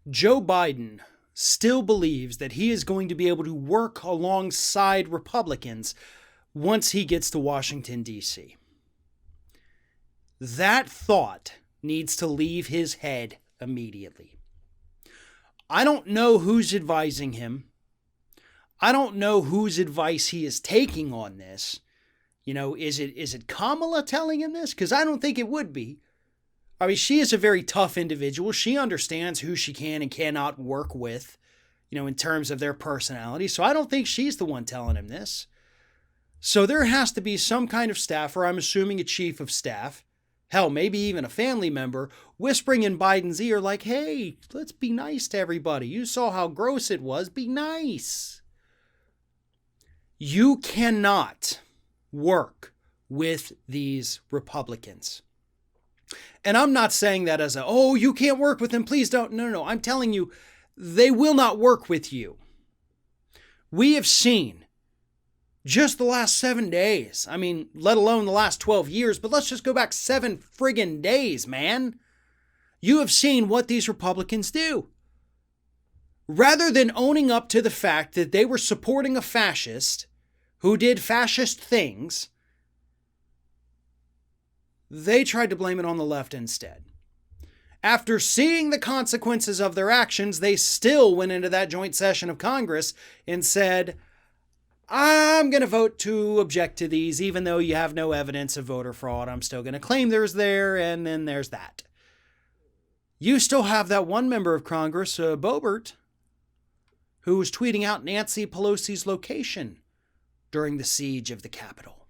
Joe Biden still believes that he is going to be able to work alongside Republicans once he gets to Washington, D.C. That thought needs to leave his head immediately. I don't know who's advising him. I don't know whose advice he is taking on this. Is it Kamala telling him this? Because I don't think it would be. I mean, she is a very tough individual. She understands who she can and cannot work with, in terms of their personality. So I don't think she's the one telling him this. So there has to be some kind of staffer, I'm assuming a chief of staff, hell, maybe even a family member, whispering in Biden's ear like, hey, let's be nice to everybody. You saw how gross it was. Be nice. You cannot work with these Republicans. And I'm not saying that as you can't work with them, please don't. No. I'm telling you, they will not work with you. We have seen just the last 7 days. I mean, let alone the last 12 years, but let's just go back 7 friggin' days, man. You have seen what these Republicans do. Rather than owning up to the fact that they were supporting a fascist who did fascist things, they tried to blame it on the left instead. After seeing the consequences of their actions, they still went into that joint session of Congress and said, I'm going to vote to object to these, even though you have no evidence of voter fraud. I'm still going to claim there's there, and then there's that. You still have that one member of Congress, Boebert, who was tweeting out Nancy Pelosi's location during the siege of the Capitol.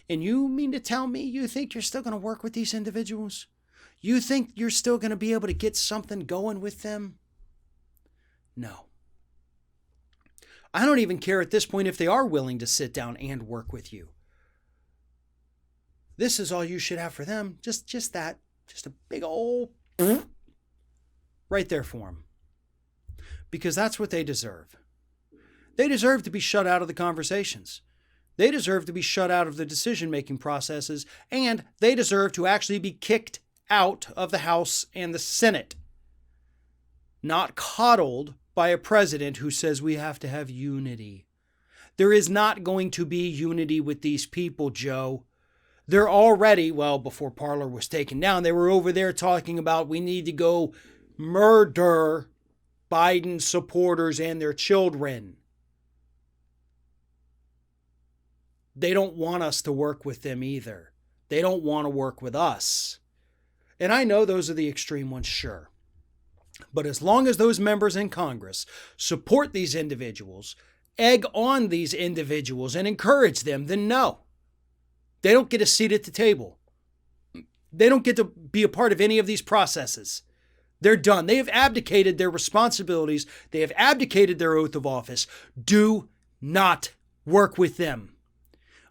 And you mean to tell me you think you're still going to work with these individuals? You think you're still going to be able to get something going with them? No. I don't even care at this point if they are willing to sit down and work with you. This is all you should have for them. Just that. Just a big old right there for them. Because that's what they deserve. They deserve to be shut out of the conversations. They deserve to be shut out of the decision-making processes, and they deserve to actually be kicked out of the House and the Senate. Not coddled by a president who says we have to have unity. There is not going to be unity with these people, Joe. They're already, before Parler was taken down, they were over there talking about we need to go murder Biden supporters and their children. They don't want us to work with them either. They don't want to work with us. And I know those are the extreme ones, sure. But as long as those members in Congress support these individuals, egg on these individuals and encourage them, then no. They don't get a seat at the table. They don't get to be a part of any of these processes. They're done. They have abdicated their responsibilities. They have abdicated their oath of office. Do not work with them.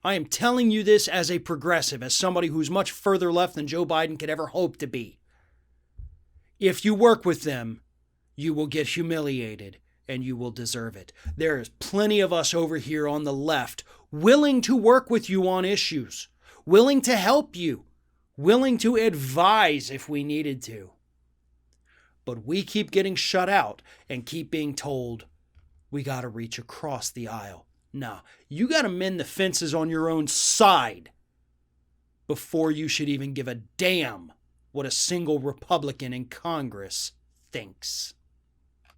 I am telling you this as a progressive, as somebody who's much further left than Joe Biden could ever hope to be. If you work with them, you will get humiliated and you will deserve it. There is plenty of us over here on the left willing to work with you on issues, willing to help you, willing to advise if we needed to. But we keep getting shut out and keep being told we got to reach across the aisle. No, you got to mend the fences on your own side before you should even give a damn what a single Republican in Congress thinks.